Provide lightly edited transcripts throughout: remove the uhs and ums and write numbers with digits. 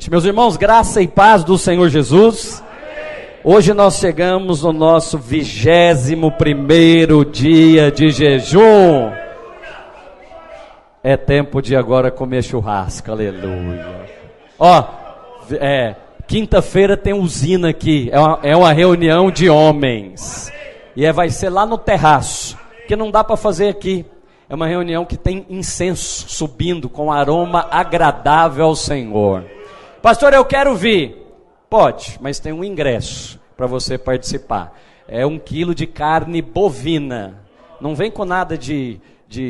Meus irmãos, graça e paz do Senhor Jesus. Hoje nós chegamos no nosso 21º dia de jejum. É tempo de agora comer churrasco, aleluia. Quinta-feira tem usina aqui, é uma reunião de homens. E vai ser lá no terraço, que não dá para fazer aqui. É uma reunião que tem incenso subindo com aroma agradável ao Senhor. Pastor, eu quero vir. Pode, mas tem um ingresso para você participar. É 1 quilo de carne bovina. Não vem com nada de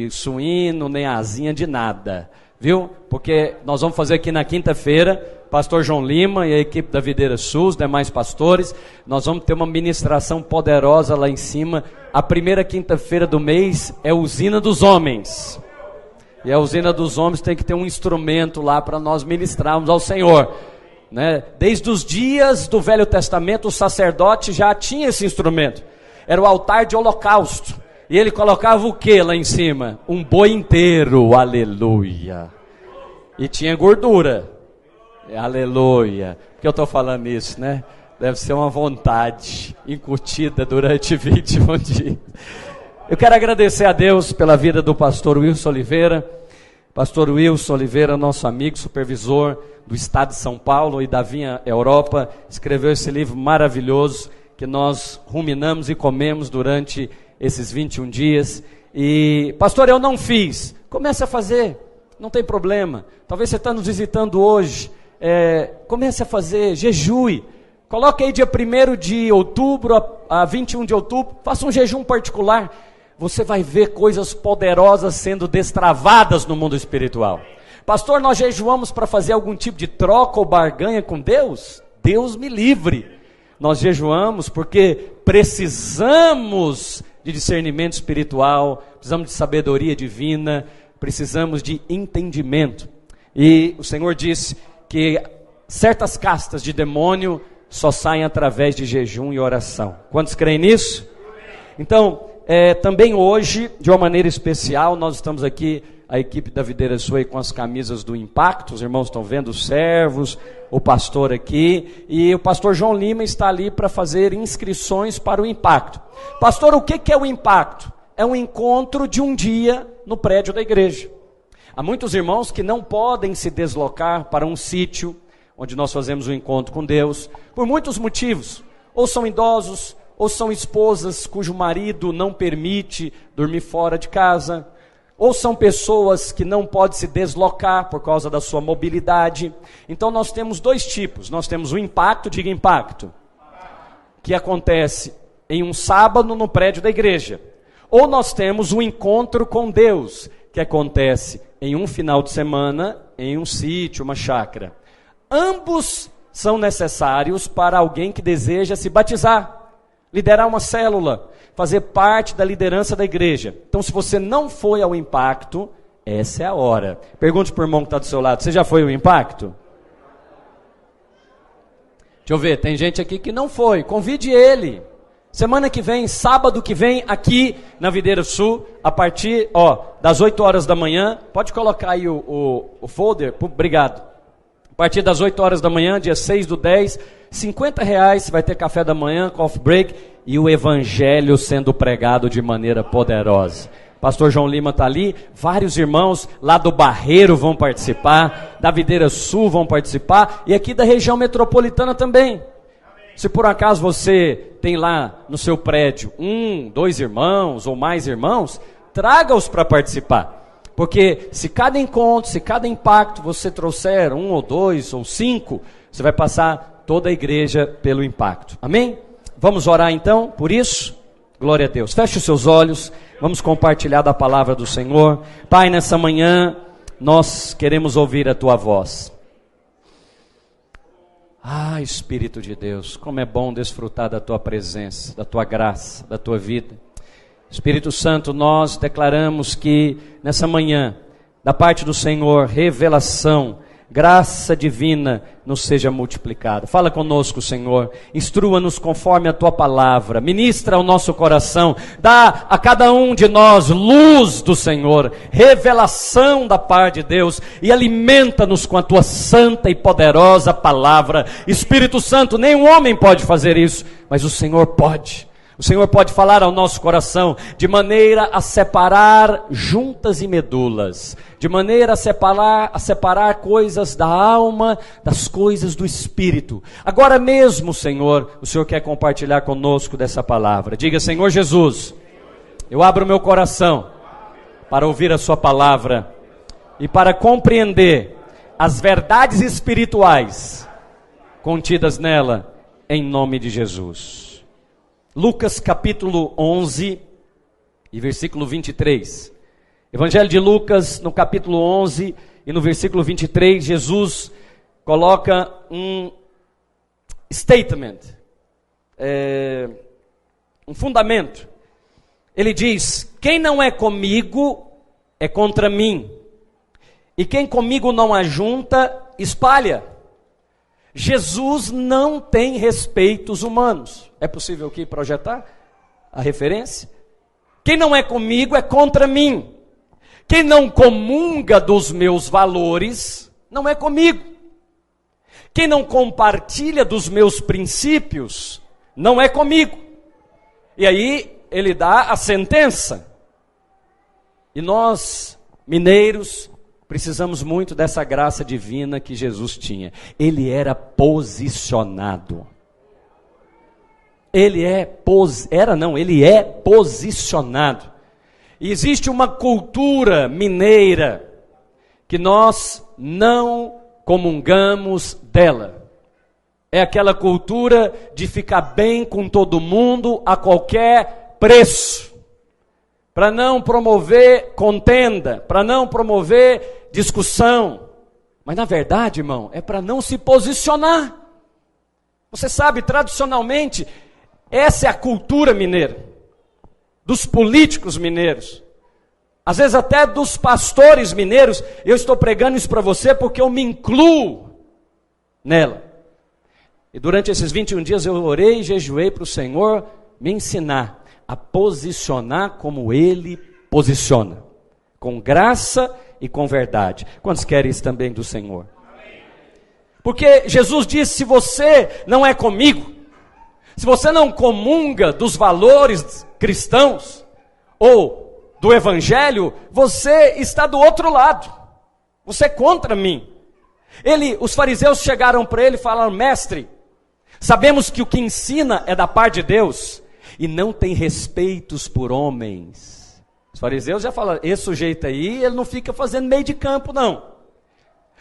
suíno, nem asinha de nada. Viu? Porque nós vamos fazer aqui na quinta-feira, pastor João Lima e a equipe da Videira Sul, os demais pastores, nós vamos ter uma ministração poderosa lá em cima. A primeira quinta-feira do mês é a usina dos homens. E a usina dos homens tem que ter um instrumento lá para nós ministrarmos ao Senhor, né? Desde os dias do Velho Testamento, o sacerdote já tinha esse instrumento. Era o altar de holocausto. E ele colocava o que lá em cima? Um boi inteiro, aleluia. E tinha gordura, aleluia. Por que eu estou falando isso, né? Deve ser uma vontade incutida durante 21 dias. Eu quero agradecer a Deus pela vida do pastor Wilson Oliveira. Pastor Wilson Oliveira, nosso amigo, supervisor do estado de São Paulo e da Vinha Europa, escreveu esse livro maravilhoso que nós ruminamos e comemos durante esses 21 dias. E, pastor, eu não fiz. Comece a fazer, não tem problema. Talvez você está nos visitando hoje. Comece a fazer, jejue. Coloque aí dia 1º de outubro a 21 de outubro, faça um jejum particular. Você vai ver coisas poderosas sendo destravadas no mundo espiritual. Pastor, nós jejuamos para fazer algum tipo de troca ou barganha com Deus? Deus me livre. Nós jejuamos porque precisamos de discernimento espiritual, precisamos de sabedoria divina, precisamos de entendimento. E o Senhor disse que certas castas de demônio só saem através de jejum e oração. Quantos creem nisso? Então, também hoje, de uma maneira especial, nós estamos aqui, a equipe da Videira Sul com as camisas do Impacto, os irmãos estão vendo, os servos, o pastor aqui, e o pastor João Lima está ali para fazer inscrições para o Impacto. Pastor, o que é o Impacto? É um encontro de um dia no prédio da igreja. Há muitos irmãos que não podem se deslocar para um sítio, onde nós fazemos o encontro com Deus, por muitos motivos, ou são idosos, ou são esposas cujo marido não permite dormir fora de casa, ou são pessoas que não podem se deslocar por causa da sua mobilidade. Então nós temos 2 tipos, nós temos o impacto, diga impacto, que acontece em um sábado no prédio da igreja, ou nós temos o encontro com Deus, que acontece em um final de semana, em um sítio, uma chácara. Ambos são necessários para alguém que deseja se batizar, liderar uma célula, fazer parte da liderança da igreja. Então, se você não foi ao impacto, essa é a hora. Pergunte para o irmão que está do seu lado, você já foi ao impacto? Deixa eu ver, tem gente aqui que não foi, convide ele. Semana que vem, sábado que vem, aqui na Videira Sul, a partir das 8 horas da manhã, pode colocar aí o folder, obrigado. A partir das 8 horas da manhã, dia 6/10, R$50, vai ter café da manhã, coffee break e o evangelho sendo pregado de maneira poderosa. Pastor João Lima está ali, vários irmãos lá do Barreiro vão participar, da Videira Sul vão participar e aqui da região metropolitana também. Se por acaso você tem lá no seu prédio 1, 2 irmãos ou mais irmãos, traga-os para participar. Porque se cada encontro, se cada impacto você trouxer 1 ou 2 ou 5, você vai passar toda a igreja pelo impacto. Amém? Vamos orar então por isso? Glória a Deus. Feche os seus olhos, vamos compartilhar da palavra do Senhor. Pai, nessa manhã nós queremos ouvir a Tua voz. Espírito de Deus, como é bom desfrutar da Tua presença, da Tua graça, da Tua vida. Espírito Santo, nós declaramos que nessa manhã, da parte do Senhor, revelação, graça divina nos seja multiplicada. Fala conosco, Senhor, instrua-nos conforme a Tua palavra, ministra ao nosso coração, dá a cada um de nós luz do Senhor, revelação da parte de Deus, e alimenta-nos com a Tua santa e poderosa palavra. Espírito Santo, nenhum homem pode fazer isso, mas o Senhor pode. O Senhor pode falar ao nosso coração de maneira a separar juntas e medulas, de maneira a separar coisas da alma das coisas do Espírito. Agora mesmo, Senhor, o Senhor quer compartilhar conosco dessa palavra. Diga: Senhor Jesus, eu abro meu coração para ouvir a Sua palavra e para compreender as verdades espirituais contidas nela, em nome de Jesus. Lucas capítulo 11 e versículo 23. Evangelho de Lucas, no capítulo 11 e no versículo 23, Jesus coloca um statement, um fundamento. Ele diz: quem não é comigo é contra mim, e quem comigo não ajunta, espalha. Jesus não tem respeitos humanos. É possível aqui projetar a referência? Quem não é comigo é contra mim. Quem não comunga dos meus valores não é comigo. Quem não compartilha dos meus princípios não é comigo. E aí ele dá a sentença. E nós, mineiros, precisamos muito dessa graça divina que Jesus tinha. Ele era posicionado. Ele é posicionado. E existe uma cultura mineira que nós não comungamos dela. É aquela cultura de ficar bem com todo mundo a qualquer preço. Para não promover contenda, para não promover discussão. Mas na verdade, irmão, é para não se posicionar. Você sabe, tradicionalmente, essa é a cultura mineira, dos políticos mineiros, às vezes até dos pastores mineiros. Eu estou pregando isso para você porque eu me incluo nela. E durante esses 21 dias eu orei e jejuei para o Senhor me ensinar a posicionar como Ele posiciona, com graça e com verdade. Quantos querem isso também do Senhor? Porque Jesus disse: se você não é comigo, se você não comunga dos valores cristãos, ou do Evangelho, você está do outro lado, você é contra mim. Os fariseus chegaram para ele e falaram: mestre, sabemos que o que ensina é da parte de Deus, e não tem respeitos por homens. Os fariseus já falaram: esse sujeito aí, ele não fica fazendo meio de campo não.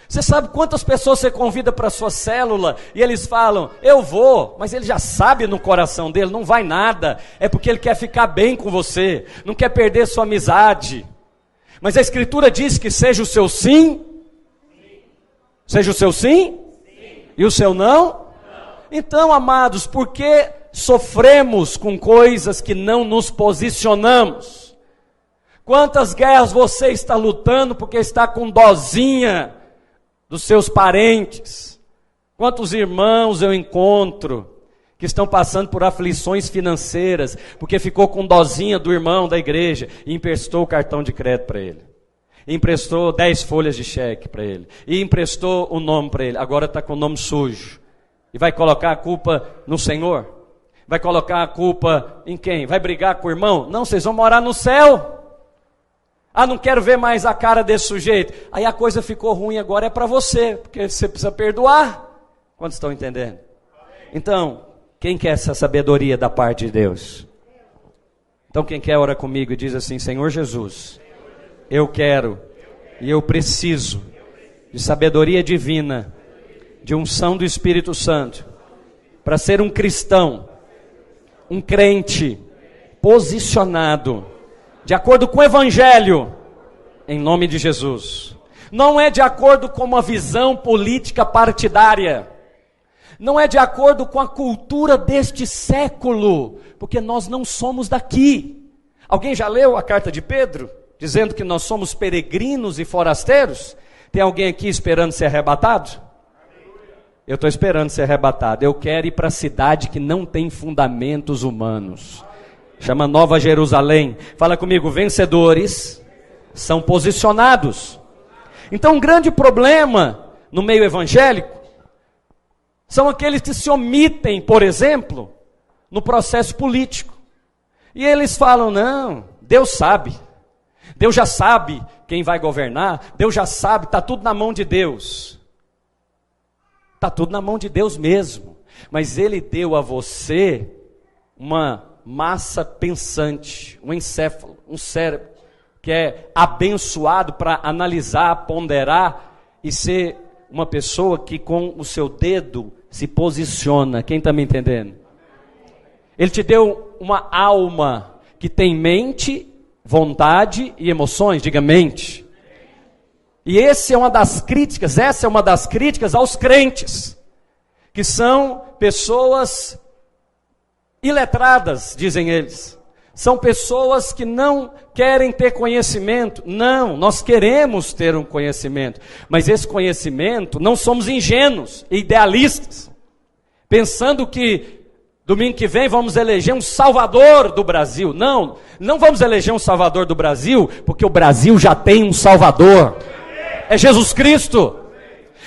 Você sabe quantas pessoas você convida para a sua célula, e eles falam: eu vou, mas ele já sabe no coração dele, não vai nada, é porque ele quer ficar bem com você, não quer perder sua amizade. Mas a Escritura diz que seja o seu sim, seja o seu sim, e o seu não. Então, amados, por que sofremos com coisas que não nos posicionamos? Quantas guerras você está lutando porque está com dozinha dos seus parentes? Quantos irmãos eu encontro que estão passando por aflições financeiras porque ficou com dozinha do irmão da igreja e emprestou o cartão de crédito para ele, emprestou 10 folhas de cheque para ele, e emprestou o nome para ele, agora está com o nome sujo, e vai colocar a culpa no Senhor? Vai colocar a culpa em quem? Vai brigar com o irmão? Não, vocês vão morar no céu. Ah, não quero ver mais a cara desse sujeito. Aí a coisa ficou ruim, agora é para você, porque você precisa perdoar. Quantos estão entendendo? Então, quem quer essa sabedoria da parte de Deus? Então quem quer ora comigo e diz assim: Senhor Jesus, eu quero e eu preciso de sabedoria divina, de unção do Espírito Santo, para ser um cristão, um crente, posicionado, de acordo com o Evangelho, em nome de Jesus. Não é de acordo com uma visão política partidária, não é de acordo com a cultura deste século, porque nós não somos daqui. Alguém já leu a carta de Pedro, dizendo que nós somos peregrinos e forasteiros? Tem alguém aqui esperando ser arrebatado? Eu estou esperando ser arrebatado. Eu quero ir para a cidade que não tem fundamentos humanos. Chama Nova Jerusalém. Fala comigo, vencedores são posicionados. Então um grande problema no meio evangélico são aqueles que se omitem, por exemplo, no processo político. E eles falam, não, Deus sabe. Deus já sabe quem vai governar. Deus já sabe, está tudo na mão de Deus. Está tudo na mão de Deus mesmo. Mas Ele deu a você uma massa pensante, um encéfalo, um cérebro, que é abençoado para analisar, ponderar e ser uma pessoa que com o seu dedo se posiciona. Quem está me entendendo? Ele te deu uma alma que tem mente, vontade e emoções. Diga mente. E essa é uma das críticas aos crentes, que são pessoas iletradas, dizem eles. São pessoas que não querem ter conhecimento. Não, nós queremos ter um conhecimento. Mas esse conhecimento, não somos ingênuos e idealistas, pensando que domingo que vem vamos eleger um salvador do Brasil. Não, não vamos eleger um salvador do Brasil, porque o Brasil já tem um salvador. É Jesus Cristo.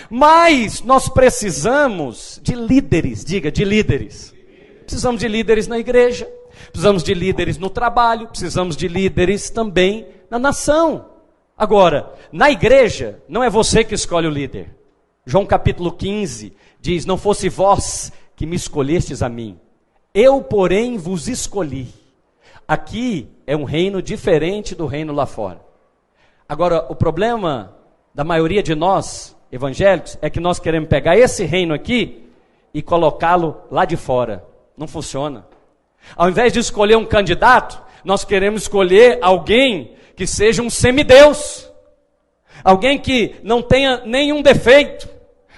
Mas nós precisamos de líderes, diga, de líderes. Precisamos de líderes na igreja, precisamos de líderes no trabalho, precisamos de líderes também na nação. Agora, na igreja, não é você que escolhe o líder. João capítulo 15 diz, não fosse vós que me escolhestes a mim, eu porém vos escolhi. Aqui é um reino diferente do reino lá fora. Agora, o problema da maioria de nós, evangélicos, é que nós queremos pegar esse reino aqui e colocá-lo lá de fora. Não funciona. Ao invés de escolher um candidato, nós queremos escolher alguém que seja um semideus. Alguém que não tenha nenhum defeito.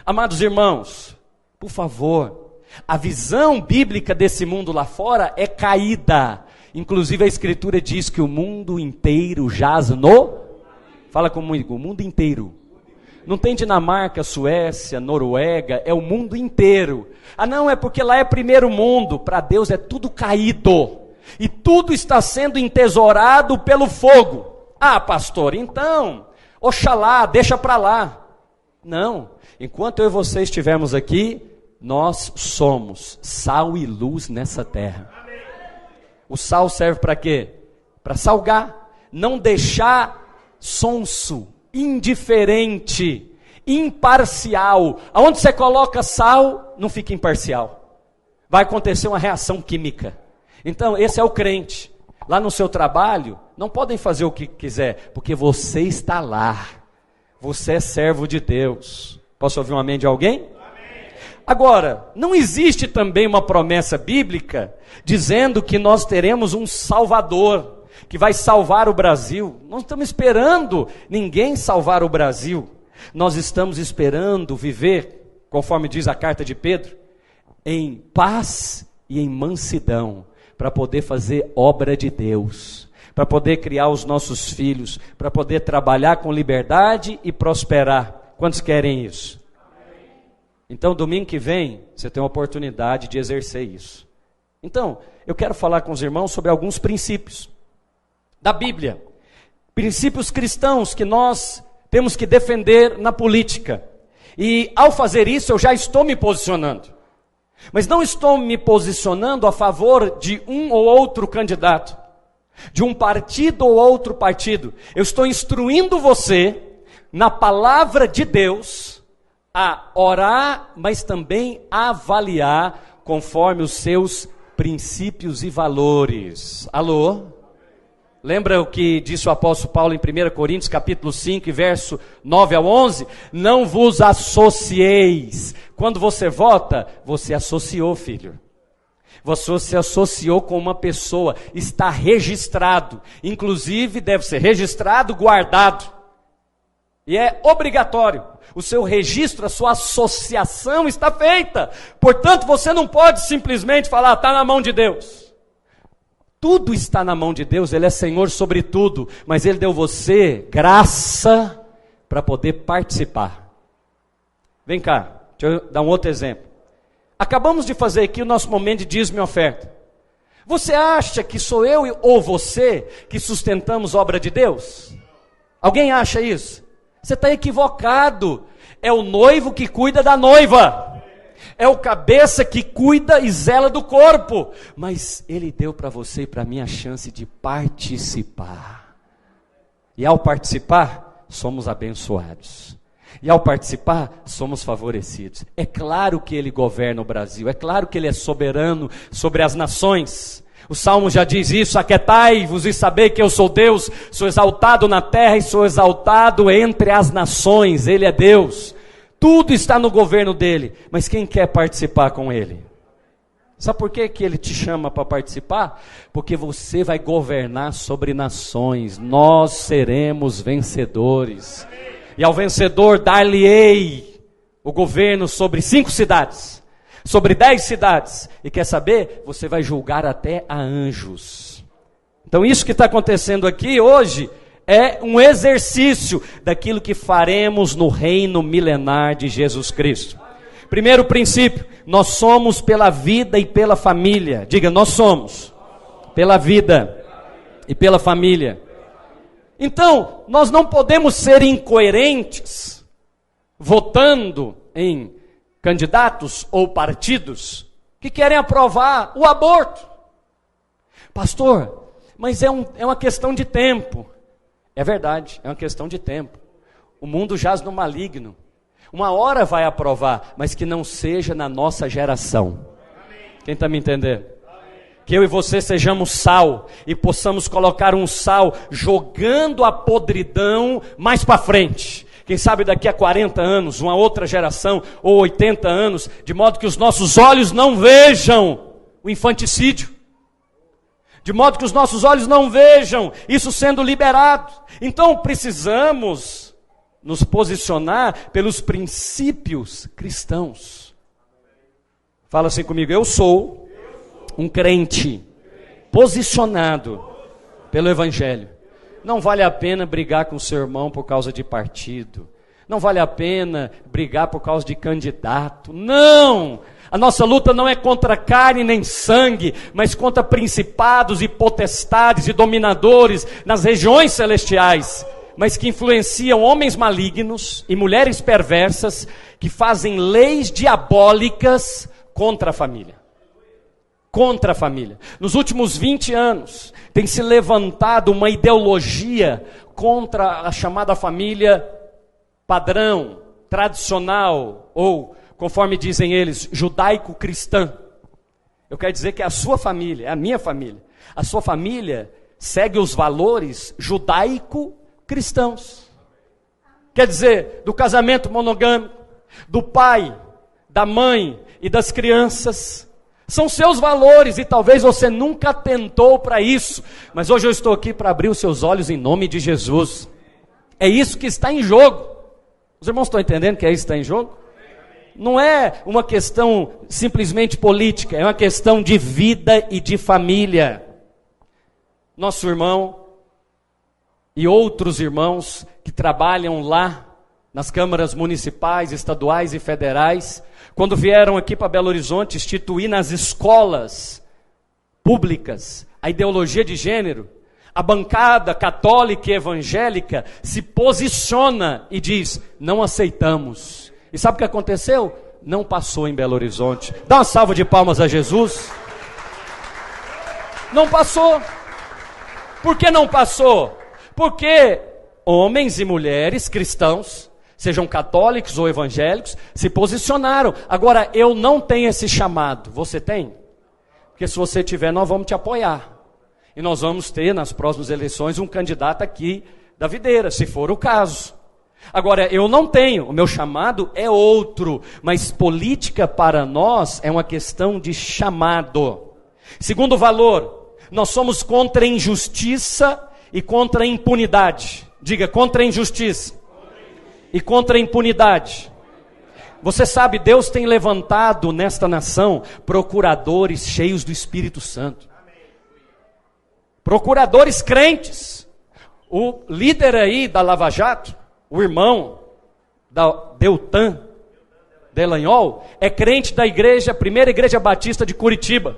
Amados irmãos, por favor, a visão bíblica desse mundo lá fora é caída. Inclusive a Escritura diz que o mundo inteiro jaz no... Fala comigo, o mundo inteiro. Não tem Dinamarca, Suécia, Noruega, é o mundo inteiro. Ah não, é porque lá é primeiro mundo. Para Deus é tudo caído. E tudo está sendo entesourado pelo fogo. Ah pastor, então, oxalá, deixa para lá. Não, enquanto eu e você estivermos aqui, nós somos sal e luz nessa terra. O sal serve para quê? Para salgar, não deixar sonso, indiferente, imparcial. Aonde você coloca sal, não fica imparcial. Vai acontecer uma reação química. Então, esse é o crente. Lá no seu trabalho, não podem fazer o que quiser, porque você está lá. Você é servo de Deus. Posso ouvir um amém de alguém? Agora, não existe também uma promessa bíblica dizendo que nós teremos um Salvador que vai salvar o Brasil. Não estamos esperando ninguém salvar o Brasil. Nós estamos esperando viver, conforme diz a carta de Pedro, em paz e em mansidão, para poder fazer obra de Deus, para poder criar os nossos filhos, para poder trabalhar com liberdade e prosperar. Quantos querem isso? Então, domingo que vem, você tem a oportunidade de exercer isso. Então, eu quero falar com os irmãos sobre alguns princípios da Bíblia. Princípios cristãos que nós temos que defender na política. E ao fazer isso, eu já estou me posicionando. Mas não estou me posicionando a favor de um ou outro candidato, de um partido ou outro partido. Eu estou instruindo você, na palavra de Deus, a orar, mas também a avaliar conforme os seus princípios e valores. Alô? Lembra o que disse o apóstolo Paulo em 1 Coríntios capítulo 5, verso 9 ao 11? Não vos associeis. Quando você vota, você associou, filho. Você se associou com uma pessoa, está registrado. Inclusive deve ser registrado, guardado. E é obrigatório. O seu registro, a sua associação está feita. Portanto, você não pode simplesmente falar, está na mão de Deus. Tudo está na mão de Deus, Ele é Senhor sobre tudo, mas Ele deu você graça, para poder participar. Vem cá, deixa eu dar um outro exemplo. Acabamos de fazer aqui o nosso momento de dízimo e oferta. Você acha que sou eu ou você que sustentamos obra de Deus? Alguém acha isso? Você está equivocado. É o noivo que cuida da noiva. É o cabeça que cuida e zela do corpo. Mas Ele deu para você e para mim a chance de participar. E ao participar, somos abençoados. E ao participar, somos favorecidos. É claro que Ele governa o Brasil. É claro que Ele é soberano sobre as nações. O Salmo já diz isso: aquietai-vos e sabei que eu sou Deus, sou exaltado na terra e sou exaltado entre as nações. Ele é Deus, tudo está no governo dele, mas quem quer participar com ele? Sabe por que ele te chama para participar? Porque você vai governar sobre nações, nós seremos vencedores, e ao vencedor dar-lhe-ei o governo sobre 5 cidades, sobre 10 cidades, e quer saber? Você vai julgar até a anjos. Então isso que está acontecendo aqui hoje é um exercício daquilo que faremos no reino milenar de Jesus Cristo. Primeiro princípio, nós somos pela vida e pela família. Diga, nós somos pela vida e pela família. Então, nós não podemos ser incoerentes, votando em candidatos ou partidos que querem aprovar o aborto. Pastor, mas é uma questão de tempo. É verdade, é uma questão de tempo. O mundo jaz no maligno. Uma hora vai aprovar, mas que não seja na nossa geração. Quem está me entendendo? Que eu e você sejamos sal e possamos colocar um sal jogando a podridão mais para frente. Quem sabe daqui a 40 anos, uma outra geração, ou 80 anos, de modo que os nossos olhos não vejam o infanticídio. De modo que os nossos olhos não vejam isso sendo liberado. Então precisamos nos posicionar pelos princípios cristãos. Fala assim comigo: eu sou um crente posicionado pelo Evangelho. Não vale a pena brigar com o seu irmão por causa de partido. Não vale a pena brigar por causa de candidato. Não! A nossa luta não é contra carne nem sangue, mas contra principados e potestades e dominadores nas regiões celestiais, mas que influenciam homens malignos e mulheres perversas que fazem leis diabólicas contra a família. Contra a família. Nos últimos 20 anos, tem se levantado uma ideologia contra a chamada família padrão, tradicional, ou, conforme dizem eles, judaico-cristã. Eu quero dizer que é a sua família, é a minha família. A sua família segue os valores judaico-cristãos. Quer dizer, do casamento monogâmico, do pai, da mãe e das crianças. São seus valores e talvez você nunca atentou para isso, mas hoje eu estou aqui para abrir os seus olhos em nome de Jesus. É isso que está em jogo. Os irmãos estão entendendo que é isso que está em jogo? Não é uma questão simplesmente política, é uma questão de vida e de família. Nosso irmão e outros irmãos que trabalham lá nas câmaras municipais, estaduais e federais, quando vieram aqui para Belo Horizonte instituir nas escolas públicas a ideologia de gênero, a bancada católica e evangélica se posiciona e diz: não aceitamos. E sabe o que aconteceu? Não passou em Belo Horizonte. Dá uma salva de palmas a Jesus. Não passou. Por que não passou? Porque homens e mulheres cristãos, sejam católicos ou evangélicos, se posicionaram. Agora, eu não tenho esse chamado. Você tem? Porque se você tiver, nós vamos te apoiar. E nós vamos ter, nas próximas eleições, um candidato aqui da videira, se for o caso. Agora, eu não tenho. O meu chamado é outro. Mas política para nós é uma questão de chamado. Segundo valor, nós somos contra a injustiça e contra a impunidade. Diga, contra a injustiça e contra a impunidade. Você sabe, Deus tem levantado nesta nação procuradores cheios do Espírito Santo. Procuradores crentes. O líder aí da Lava Jato, o irmão da Deltan Delanhol, é crente da igreja, primeira igreja batista de Curitiba.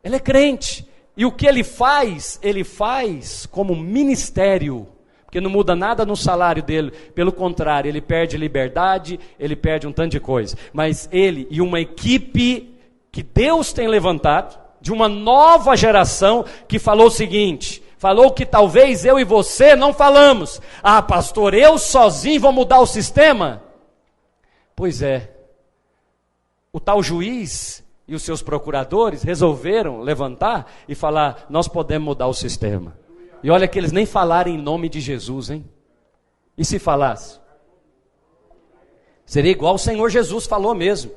Ele é crente. E o que ele faz como ministério, porque não muda nada no salário dele, pelo contrário, ele perde liberdade, ele perde um tanto de coisa. Mas ele e uma equipe que Deus tem levantado, de uma nova geração, que falou o seguinte, falou que talvez eu e você não falamos. Ah, pastor, eu sozinho vou mudar o sistema? Pois é, o tal juiz e os seus procuradores resolveram levantar e falar, nós podemos mudar o sistema. E olha que eles nem falaram em nome de Jesus, hein? E se falasse? Seria igual o Senhor Jesus falou mesmo.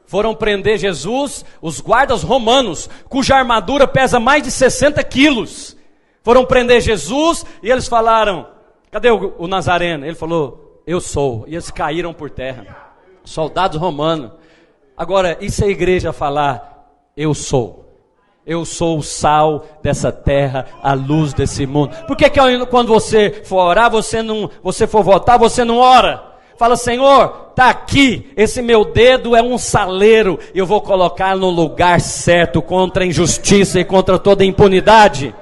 Foram prender Jesus, os guardas romanos, cuja armadura pesa mais de 60 quilos. Foram prender Jesus e eles falaram, cadê o Nazareno? Ele falou, eu sou. E eles caíram por terra. Soldados romanos. Agora, e se a igreja falar, eu sou o sal dessa terra, a luz desse mundo? Por que quando você for orar, você for votar, você não ora? Fala, Senhor, está aqui, esse meu dedo é um saleiro, eu vou colocar no lugar certo, contra a injustiça e contra toda a impunidade.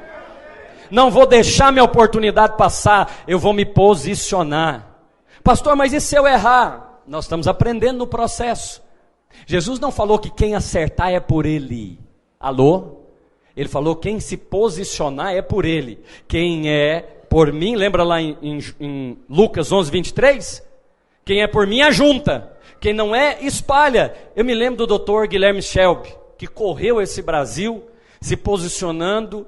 Não vou deixar minha oportunidade passar, eu vou me posicionar. Pastor, mas e se eu errar? Nós estamos aprendendo no processo. Jesus não falou que quem acertar é por ele. Alô? Ele falou quem se posicionar é por ele. Quem é por mim, lembra lá em Lucas 11, 23? Quem é por mim ajunta. Quem não é, espalha. Eu me lembro do Dr. Guilherme Shelby, que correu esse Brasil se posicionando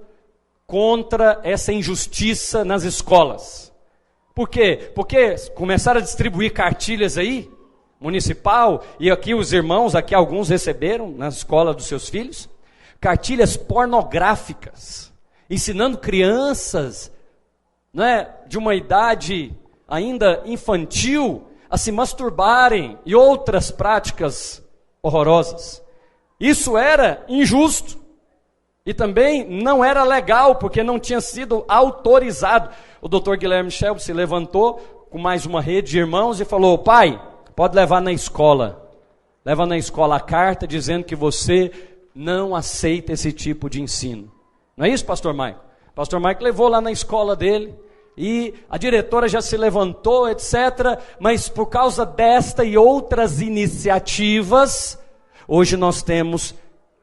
contra essa injustiça nas escolas. Por quê? Porque começaram a distribuir cartilhas aí, municipal, e aqui os irmãos, aqui alguns receberam na escola dos seus filhos, cartilhas pornográficas, ensinando crianças, né, de uma idade ainda infantil, a se masturbarem e outras práticas horrorosas. Isso era injusto. E também não era legal, porque não tinha sido autorizado. O Dr. Guilherme Shelby se levantou com mais uma rede de irmãos e falou, pai, pode levar na escola. Leva na escola a carta dizendo que você não aceita esse tipo de ensino. Não é isso, pastor Maico? Pastor Maico levou lá na escola dele. E a diretora já se levantou, etc. Mas por causa desta e outras iniciativas, hoje nós temos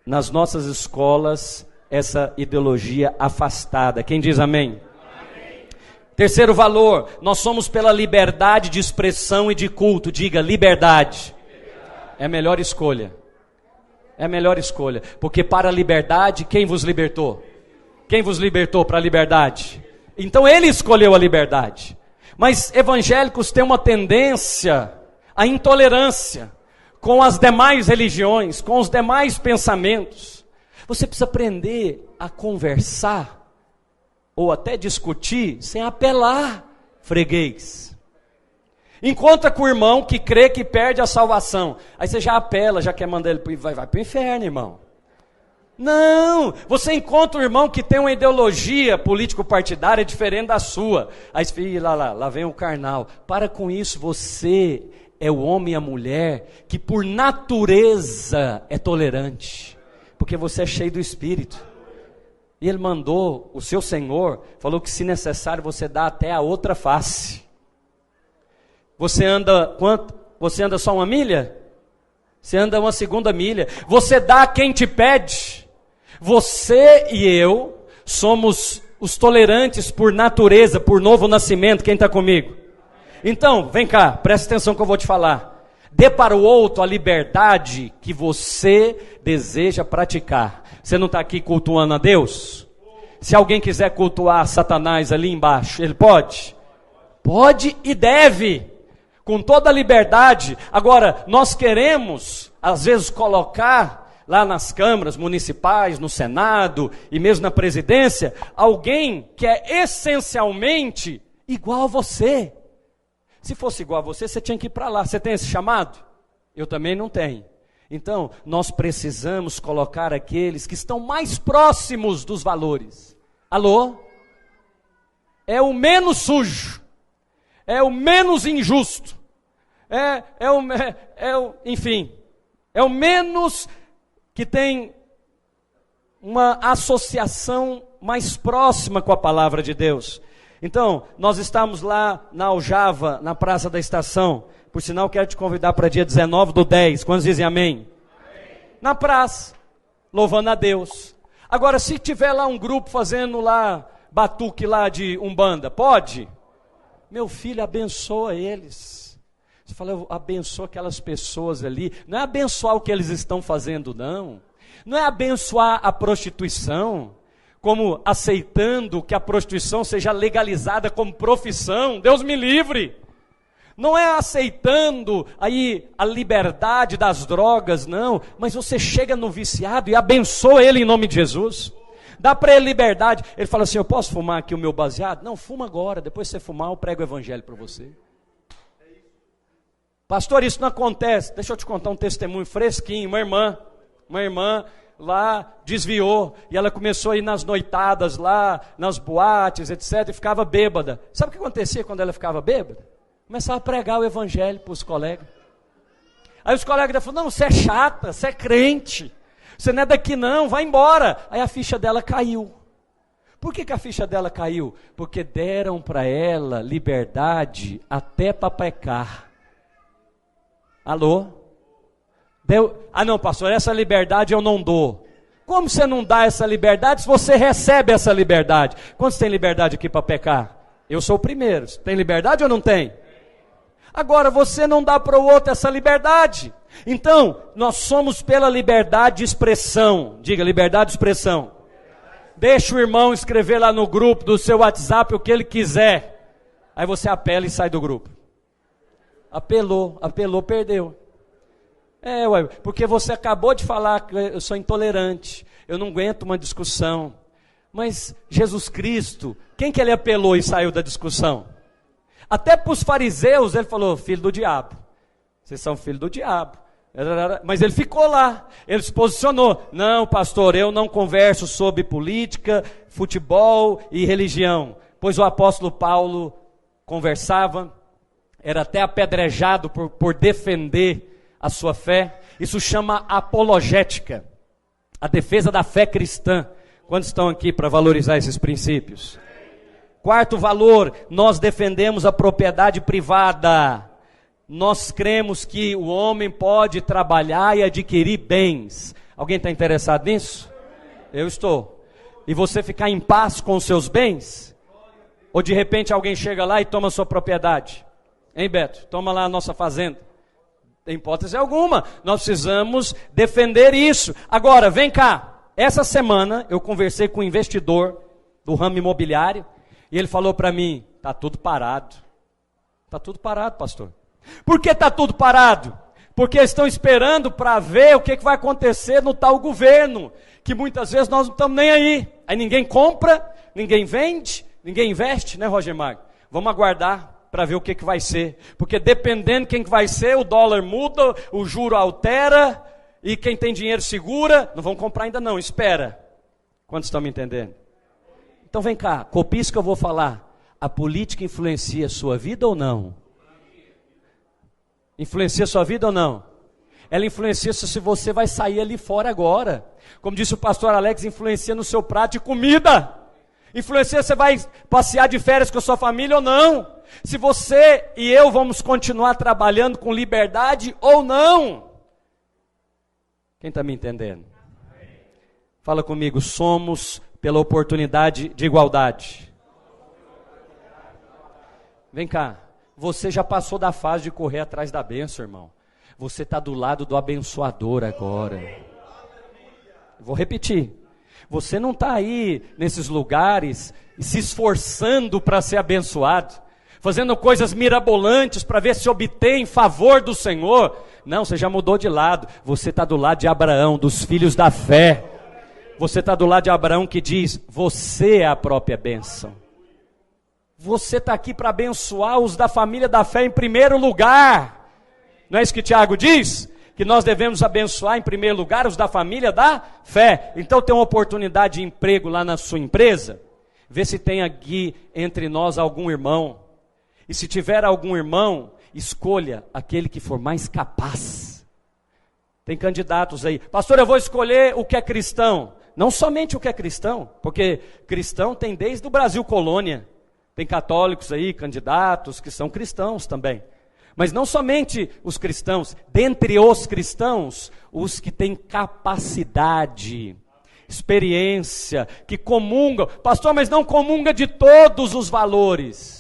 nas nossas escolas essa ideologia afastada. Quem diz amém? Amém. Terceiro valor, nós somos pela liberdade de expressão e de culto. Diga, liberdade. É a melhor escolha. É a melhor escolha. Porque para a liberdade, quem vos libertou? Quem vos libertou para a liberdade? Então ele escolheu a liberdade. Mas evangélicos têm uma tendência à intolerância com as demais religiões, com os demais pensamentos. Você precisa aprender a conversar ou até discutir sem apelar, freguês. Encontra com o irmão que crê que perde a salvação. Aí você já apela, já quer mandar ele vai para o inferno, irmão. Não, você encontra um irmão que tem uma ideologia político-partidária diferente da sua. Aí você fica, lá vem o carnal. Para com isso, você é o homem e a mulher que por natureza é tolerante. Porque você é cheio do Espírito. E ele mandou, o seu Senhor, falou que se necessário você dá até a outra face. Você anda quanto? Você anda só uma milha? Você anda uma segunda milha. Você dá a quem te pede. Você e eu somos os tolerantes por natureza, por novo nascimento. Quem está comigo? Então, vem cá, presta atenção que eu vou te falar. Dê para o outro a liberdade que você deseja praticar. Você não está aqui cultuando a Deus? Se alguém quiser cultuar Satanás ali embaixo, ele pode? Pode e deve. Com toda a liberdade. Agora, nós queremos, às vezes, colocar lá nas câmaras municipais, no Senado e mesmo na presidência, alguém que é essencialmente igual a você. Se fosse igual a você, você tinha que ir para lá. Você tem esse chamado? Eu também não tenho. Então, nós precisamos colocar aqueles que estão mais próximos dos valores. Alô? É o menos sujo. é o menos injusto, enfim, é o menos que tem uma associação mais próxima com a palavra de Deus. Então, nós estamos lá na Aljava, na Praça da Estação. Por sinal, quero te convidar para dia 19/10. Quantos dizem amém? Amém? Na praça, louvando a Deus. Agora, se tiver lá um grupo fazendo lá, batuque lá de Umbanda, pode? Meu filho, abençoa eles. Você fala, eu abençoo aquelas pessoas ali. Não é abençoar o que eles estão fazendo, não. Não é abençoar a prostituição, como aceitando que a prostituição seja legalizada como profissão. Deus me livre. Não é aceitando aí a liberdade das drogas, não. Mas você chega no viciado e abençoa ele em nome de Jesus. Dá para ele liberdade. Ele fala assim, eu posso fumar aqui o meu baseado? Não, fuma agora. Depois que você fumar, eu prego o evangelho para você. Pastor, isso não acontece. Deixa eu te contar um testemunho fresquinho. Uma irmã lá desviou, e ela começou a ir nas noitadas lá, nas boates, etc, e ficava bêbada. Sabe o que acontecia quando ela ficava bêbada? Começava a pregar o evangelho para os colegas. Aí os colegas dela falaram, não, você é chata, você é crente, você não é daqui não, vai embora. Aí a ficha dela caiu. Por que a ficha dela caiu? Porque deram para ela liberdade até para pecar. Alô? Deu? Ah não, pastor, essa liberdade eu não dou. Como você não dá essa liberdade se você recebe essa liberdade? Quantos tem liberdade aqui para pecar? Eu sou o primeiro. Tem liberdade ou não tem? Agora você não dá para o outro essa liberdade. Então, nós somos pela liberdade de expressão. Diga, liberdade de expressão. Deixa o irmão escrever lá no grupo do seu WhatsApp o que ele quiser. Aí você apela e sai do grupo. Apelou, perdeu. Porque você acabou de falar que eu sou intolerante, eu não aguento uma discussão. Mas Jesus Cristo, quem que ele apelou e saiu da discussão? Até para os fariseus ele falou, filho do diabo. Vocês são filho do diabo. Mas ele ficou lá, ele se posicionou. Não, pastor, eu não converso sobre política, futebol e religião. Pois o apóstolo Paulo conversava, era até apedrejado por defender a sua fé. Isso chama apologética, a defesa da fé cristã. Quantos estão aqui para valorizar esses princípios? Quarto valor, nós defendemos a propriedade privada. Nós cremos que o homem pode trabalhar e adquirir bens. Alguém está interessado nisso? Eu estou. E você ficar em paz com os seus bens? Ou de repente alguém chega lá e toma a sua propriedade? Hein, Beto? Toma lá a nossa fazenda. Em hipótese alguma, nós precisamos defender isso. Agora, vem cá. Essa semana eu conversei com um investidor do ramo imobiliário e ele falou para mim, está tudo parado. Está tudo parado, pastor. Por que está tudo parado? Porque estão esperando para ver o que vai acontecer no tal governo, que muitas vezes nós não estamos nem aí. Aí ninguém compra, ninguém vende, ninguém investe, né, Roger Magno? Vamos aguardar para ver o que vai ser, porque dependendo quem que vai ser, o dólar muda, o juro altera, e quem tem dinheiro segura, não vão comprar ainda não, espera. Quantos estão me entendendo? Então vem cá, copia isso que eu vou falar. A política influencia a sua vida ou não? Influencia a sua vida ou não? Ela influencia se você vai sair ali fora agora. Como disse o pastor Alex, influencia no seu prato de comida. Influencia se você vai passear de férias com a sua família ou não. Se você e eu vamos continuar trabalhando com liberdade ou não. Quem está me entendendo? Fala comigo, somos pela oportunidade de igualdade. Vem cá, você já passou da fase de correr atrás da bênção, irmão. Você está do lado do abençoador agora. Vou repetir. Você não está aí nesses lugares se esforçando para ser abençoado, fazendo coisas mirabolantes para ver se obtém favor do Senhor. Não, você já mudou de lado. Você está do lado de Abraão, dos filhos da fé. Você está do lado de Abraão que diz, você é a própria bênção. Você está aqui para abençoar os da família da fé em primeiro lugar. Não é isso que Tiago diz? Que nós devemos abençoar em primeiro lugar os da família da fé. Então tem uma oportunidade de emprego lá na sua empresa. Vê se tem aqui entre nós algum irmão. E se tiver algum irmão, escolha aquele que for mais capaz. Tem candidatos aí. Pastor, eu vou escolher o que é cristão. Não somente o que é cristão, porque cristão tem desde o Brasil colônia. Tem católicos aí, candidatos, que são cristãos também. Mas não somente os cristãos, dentre os cristãos, os que têm capacidade, experiência, que comungam. Pastor, mas não comunga de todos os valores.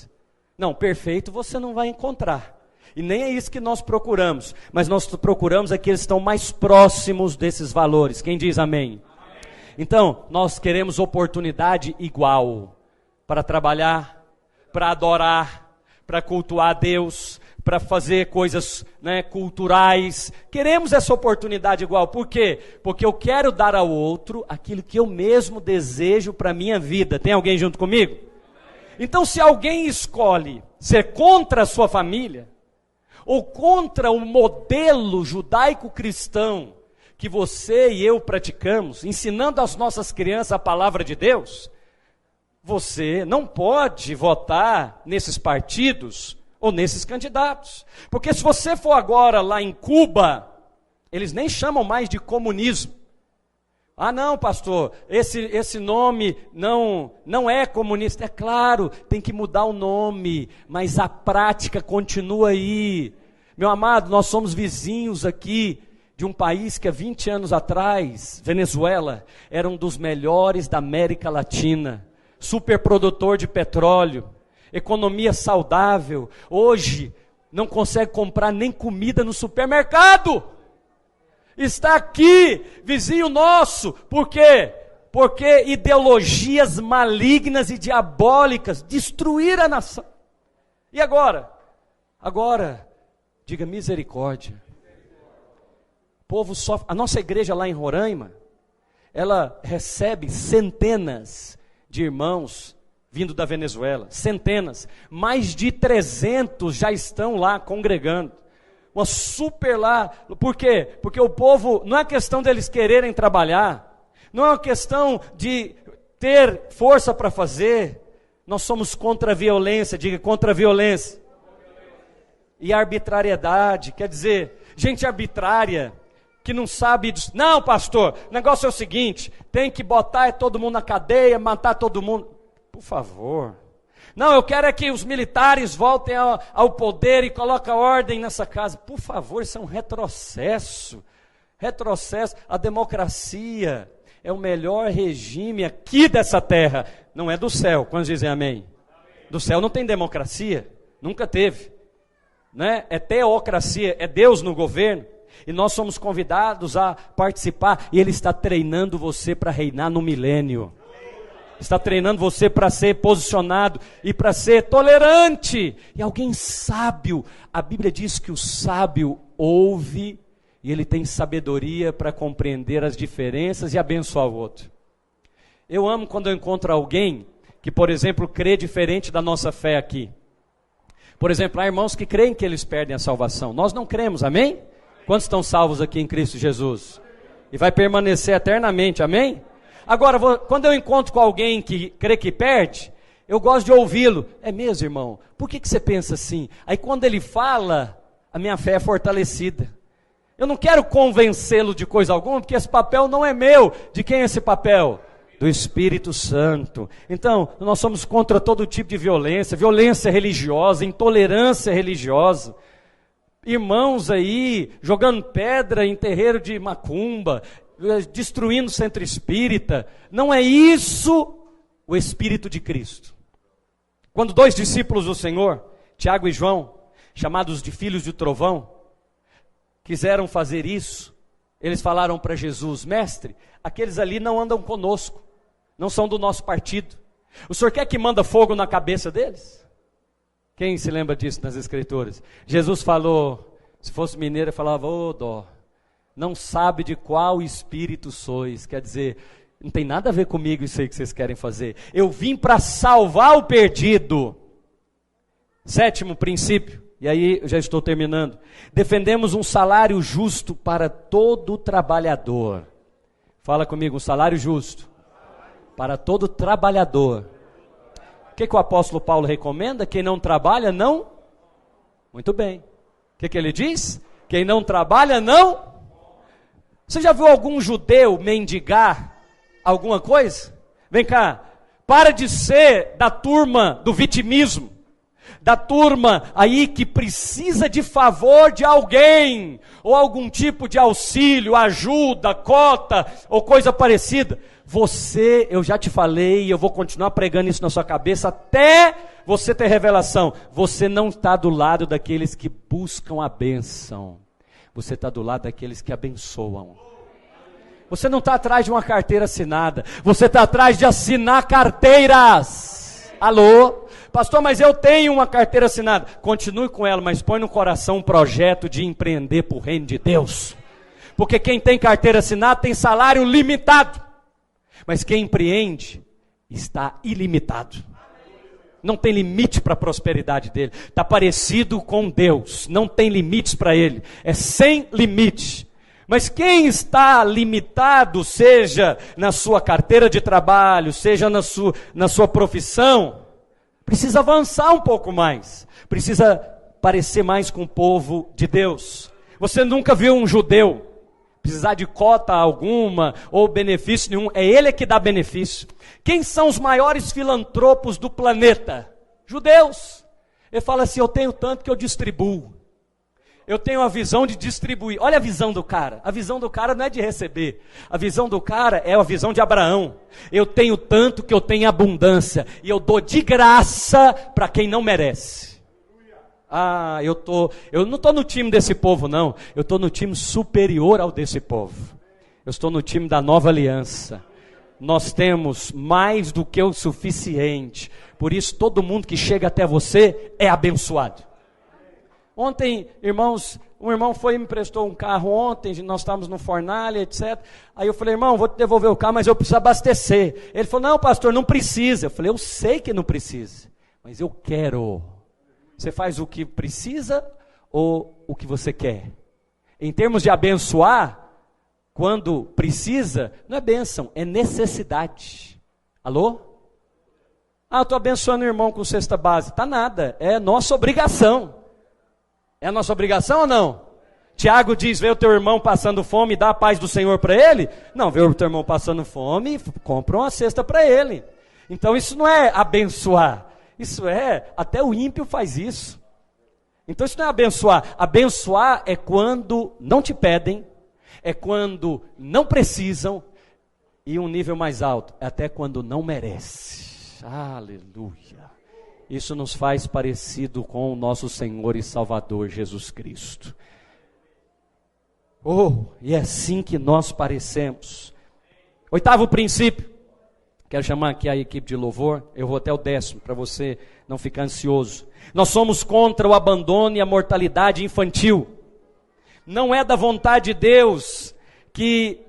Não, perfeito você não vai encontrar. E nem é isso que nós procuramos. Mas nós procuramos aqueles que estão mais próximos desses valores. Quem diz amém? Então, nós queremos oportunidade igual para trabalhar, para adorar, para cultuar a Deus, para fazer coisas, culturais. Queremos essa oportunidade igual. Por quê? Porque eu quero dar ao outro aquilo que eu mesmo desejo para a minha vida. Tem alguém junto comigo? Então, se alguém escolhe ser contra a sua família, ou contra o modelo judaico-cristão que você e eu praticamos, ensinando às nossas crianças a palavra de Deus, você não pode votar nesses partidos ou nesses candidatos. Porque se você for agora lá em Cuba, eles nem chamam mais de comunismo. Ah não, pastor, esse nome não é comunista. É claro, tem que mudar o nome, mas a prática continua aí. Meu amado, nós somos vizinhos aqui de um país que há 20 anos atrás, Venezuela, era um dos melhores da América Latina, superprodutor de petróleo, economia saudável. Hoje não consegue comprar nem comida no supermercado. Está aqui, vizinho nosso. Por quê? Porque ideologias malignas e diabólicas destruíram a nação. E agora? Agora, diga misericórdia. O povo sofre. A nossa igreja lá em Roraima, ela recebe centenas de irmãos vindo da Venezuela. Centenas. Mais de 300 já estão lá congregando. Uma super lá. Por quê? Porque o povo, não é questão deles quererem trabalhar, não é uma questão de ter força para fazer. Nós somos contra a violência, diga contra a violência. E a arbitrariedade, quer dizer, gente arbitrária, que não sabe, não pastor, o negócio é o seguinte, tem que botar todo mundo na cadeia, matar todo mundo. Por favor. Não, eu quero é que os militares voltem ao poder e coloquem ordem nessa casa. Por favor, isso é um retrocesso. Retrocesso. A democracia é o melhor regime aqui dessa terra. Não é do céu. Quantos dizem amém? Do céu não tem democracia. Nunca teve. É teocracia, é Deus no governo. E nós somos convidados a participar. E Ele está treinando você para reinar no milênio. Está treinando você para ser posicionado e para ser tolerante. E alguém sábio, a Bíblia diz que o sábio ouve e ele tem sabedoria para compreender as diferenças e abençoar o outro. Eu amo quando eu encontro alguém que, por exemplo, crê diferente da nossa fé aqui. Por exemplo, há irmãos que creem que eles perdem a salvação. Nós não cremos, amém? Quantos estão salvos aqui em Cristo Jesus? E vai permanecer eternamente, amém? Agora, quando eu encontro com alguém que crê que perde, eu gosto de ouvi-lo. É mesmo, irmão? Por que você pensa assim? Aí quando ele fala, a minha fé é fortalecida. Eu não quero convencê-lo de coisa alguma, porque esse papel não é meu. De quem é esse papel? Do Espírito Santo. Então, nós somos contra todo tipo de violência, violência religiosa, intolerância religiosa. Irmãos aí, jogando pedra em terreiro de macumba, destruindo o centro espírita. Não é isso o Espírito de Cristo. Quando 2 discípulos do Senhor, Tiago e João, chamados de filhos do trovão, quiseram fazer isso, eles falaram para Jesus: mestre, aqueles ali não andam conosco, não são do nosso partido. O senhor quer que manda fogo na cabeça deles? Quem se lembra disso nas Escrituras? Jesus falou, se fosse mineiro, ele falava: ô dó, não sabe de qual espírito sois. Quer dizer, não tem nada a ver comigo isso aí que vocês querem fazer. Eu vim para salvar o perdido. 7º princípio, e aí eu já estou terminando. Defendemos um salário justo para todo trabalhador. Fala comigo, um salário justo para todo trabalhador. O que o apóstolo Paulo recomenda? Quem não trabalha, não? Muito bem. O que ele diz? Quem não trabalha, não? Você já viu algum judeu mendigar alguma coisa? Vem cá, para de ser da turma do vitimismo, da turma aí que precisa de favor de alguém, ou algum tipo de auxílio, ajuda, cota, ou coisa parecida. Você, eu já te falei, e eu vou continuar pregando isso na sua cabeça, até você ter revelação. Você não está do lado daqueles que buscam a bênção, você está do lado daqueles que abençoam. Você não está atrás de uma carteira assinada, você está atrás de assinar carteiras. Alô? Pastor, mas eu tenho uma carteira assinada. Continue com ela, mas põe no coração um projeto de empreender para o reino de Deus. Porque quem tem carteira assinada tem salário limitado. Mas quem empreende está ilimitado. Não tem limite para a prosperidade dele. Está parecido com Deus. Não tem limites para ele. É sem limite. Mas quem está limitado, seja na sua carteira de trabalho, seja na sua profissão, precisa avançar um pouco mais. Precisa parecer mais com o povo de Deus. Você nunca viu um judeu precisar de cota alguma ou benefício nenhum? É ele que dá benefício. Quem são os maiores filantropos do planeta? Judeus. Ele fala assim, eu tenho tanto que eu distribuo. Eu tenho a visão de distribuir. Olha a visão do cara. A visão do cara não é de receber. A visão do cara é a visão de Abraão. Eu tenho tanto que eu tenho abundância. E eu dou de graça para quem não merece. Eu não estou no time desse povo, não. Eu estou no time superior ao desse povo. Eu estou no time da nova aliança. Nós temos mais do que o suficiente. Por isso, todo mundo que chega até você é abençoado. Ontem, irmãos, um irmão foi e me emprestou um carro ontem, nós estávamos no Fornalha, etc. Aí eu falei, irmão, vou te devolver o carro, mas eu preciso abastecer. Ele falou, não, pastor, não precisa. Eu falei, eu sei que não precisa, mas eu quero. Você faz o que precisa ou o que você quer? Em termos de abençoar, quando precisa, não é bênção, é necessidade. Alô? Eu estou abençoando o irmão com cesta básica. Tá nada, é nossa obrigação. É a nossa obrigação ou não? Tiago diz, vê o teu irmão passando fome e dá a paz do Senhor para ele? Não, vê o teu irmão passando fome, compra uma cesta para ele. Então isso não é abençoar. Isso até o ímpio faz isso. Então isso não é abençoar. Abençoar é quando não te pedem, é quando não precisam, e um nível mais alto, é até quando não merece. Aleluia. Isso nos faz parecido com o nosso Senhor e Salvador Jesus Cristo. E é assim que nós parecemos. 8º princípio. Quero chamar aqui a equipe de louvor. Eu vou até o 10º, para você não ficar ansioso. Nós somos contra o abandono e a mortalidade infantil. Não é da vontade de Deus que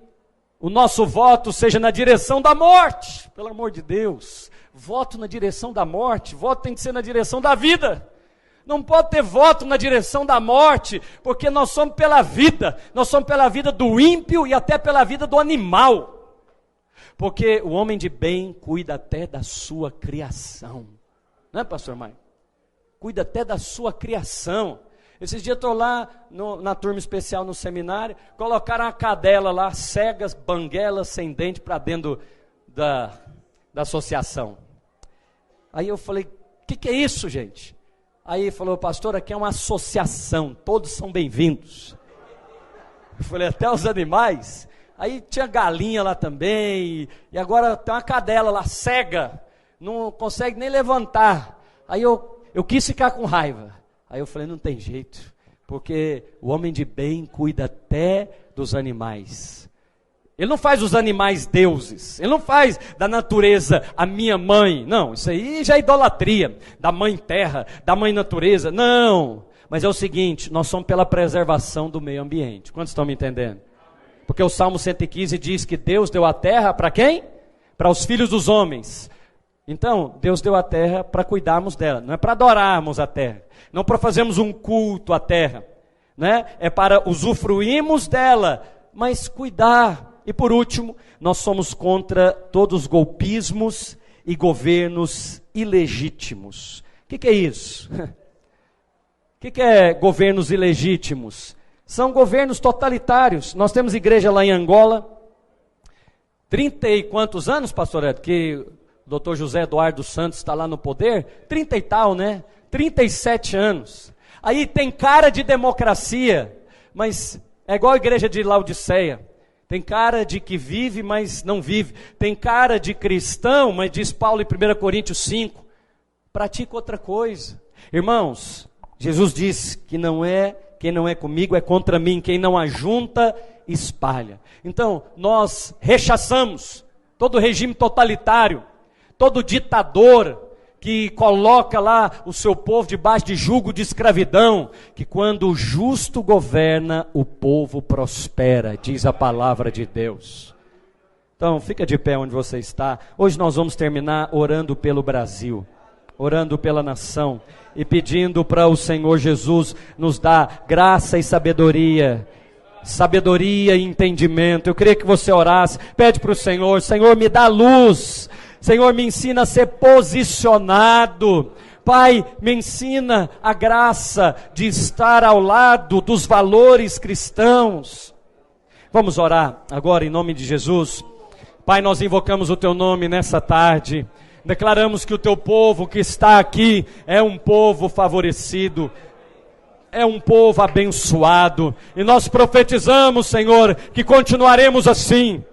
o nosso voto seja na direção da morte. Pelo amor de Deus. Voto na direção da morte. Voto tem que ser na direção da vida. Não pode ter voto na direção da morte, porque nós somos pela vida. Nós somos pela vida do ímpio e até pela vida do animal. Porque o homem de bem cuida até da sua criação. Não é, pastor Maio? Cuida até da sua criação. Esses dias eu estou lá na turma especial no seminário, colocaram uma cadela lá, cegas, banguelas, sem dente, para dentro da associação. Aí eu falei, o que é isso, gente? Aí ele falou, pastor, aqui é uma associação, todos são bem-vindos. Eu falei, até os animais? Aí tinha galinha lá também, e agora tem uma cadela lá, cega, não consegue nem levantar. Aí eu quis ficar com raiva. Aí eu falei, não tem jeito, porque o homem de bem cuida até dos animais. Ele não faz os animais deuses, ele não faz da natureza a minha mãe, não, isso aí já é idolatria, da mãe terra, da mãe natureza, não. Mas é o seguinte, nós somos pela preservação do meio ambiente, quantos estão me entendendo? Porque o Salmo 115 diz que Deus deu a terra para quem? Para os filhos dos homens. Então, Deus deu a terra para cuidarmos dela, não é para adorarmos a terra, não para fazermos um culto à terra, né? É para usufruirmos dela, mas cuidar. E por último, nós somos contra todos os golpismos e governos ilegítimos. O que é isso? O que é governos ilegítimos? São governos totalitários. Nós temos igreja lá em Angola, 30 e quantos anos, pastor Ed, que o Dr. José Eduardo Santos está lá no poder? 30 e tal, né? 37 anos. Aí tem cara de democracia, mas é igual a igreja de Laodiceia. Tem cara de que vive, mas não vive. Tem cara de cristão, mas diz Paulo em 1 Coríntios 5, pratica outra coisa. Irmãos, Jesus diz que quem não é comigo é contra mim, quem não ajunta, espalha. Então, nós rechaçamos todo regime totalitário, todo ditador que coloca lá o seu povo debaixo de jugo de escravidão, que quando o justo governa, o povo prospera, diz a palavra de Deus. Então, fica de pé onde você está. Hoje nós vamos terminar orando pelo Brasil, orando pela nação e pedindo para o Senhor Jesus nos dar graça e sabedoria e entendimento. Eu queria que você orasse, pede para o Senhor: Senhor, me dá luz, Senhor, me ensina a ser posicionado. Pai, me ensina a graça de estar ao lado dos valores cristãos. Vamos orar agora em nome de Jesus. Pai, nós invocamos o Teu nome nessa tarde. Declaramos que o Teu povo que está aqui é um povo favorecido, é um povo abençoado. E nós profetizamos, Senhor, que continuaremos assim.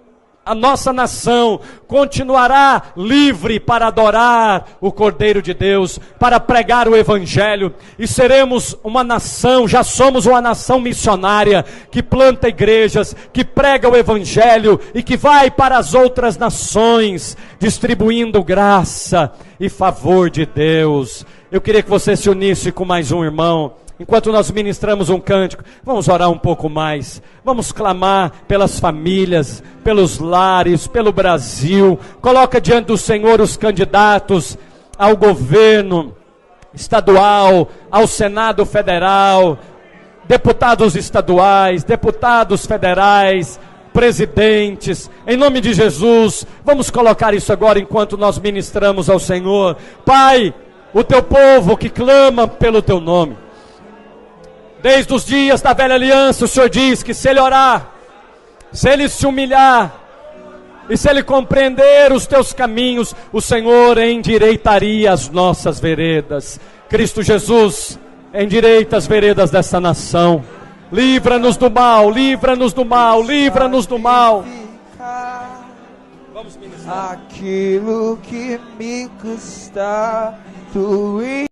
A nossa nação continuará livre para adorar o Cordeiro de Deus, para pregar o Evangelho, e seremos uma nação, já somos uma nação missionária, que planta igrejas, que prega o Evangelho, e que vai para as outras nações, distribuindo graça e favor de Deus. Eu queria que você se unisse com mais um irmão. Enquanto nós ministramos um cântico, vamos orar um pouco mais, vamos clamar pelas famílias, pelos lares, pelo Brasil. Coloca diante do Senhor os candidatos ao governo estadual, ao Senado federal, deputados estaduais, deputados federais, presidentes, em nome de Jesus. Vamos colocar isso agora enquanto nós ministramos ao Senhor. Pai, o Teu povo que clama pelo Teu nome, desde os dias da velha aliança, o Senhor diz que se ele orar, se ele se humilhar, e se ele compreender os teus caminhos, o Senhor endireitaria as nossas veredas. Cristo Jesus, endireita as veredas dessa nação. Livra-nos do mal, livra-nos do mal, livra-nos do mal. Vamos ministrar. Aquilo que me custa, tu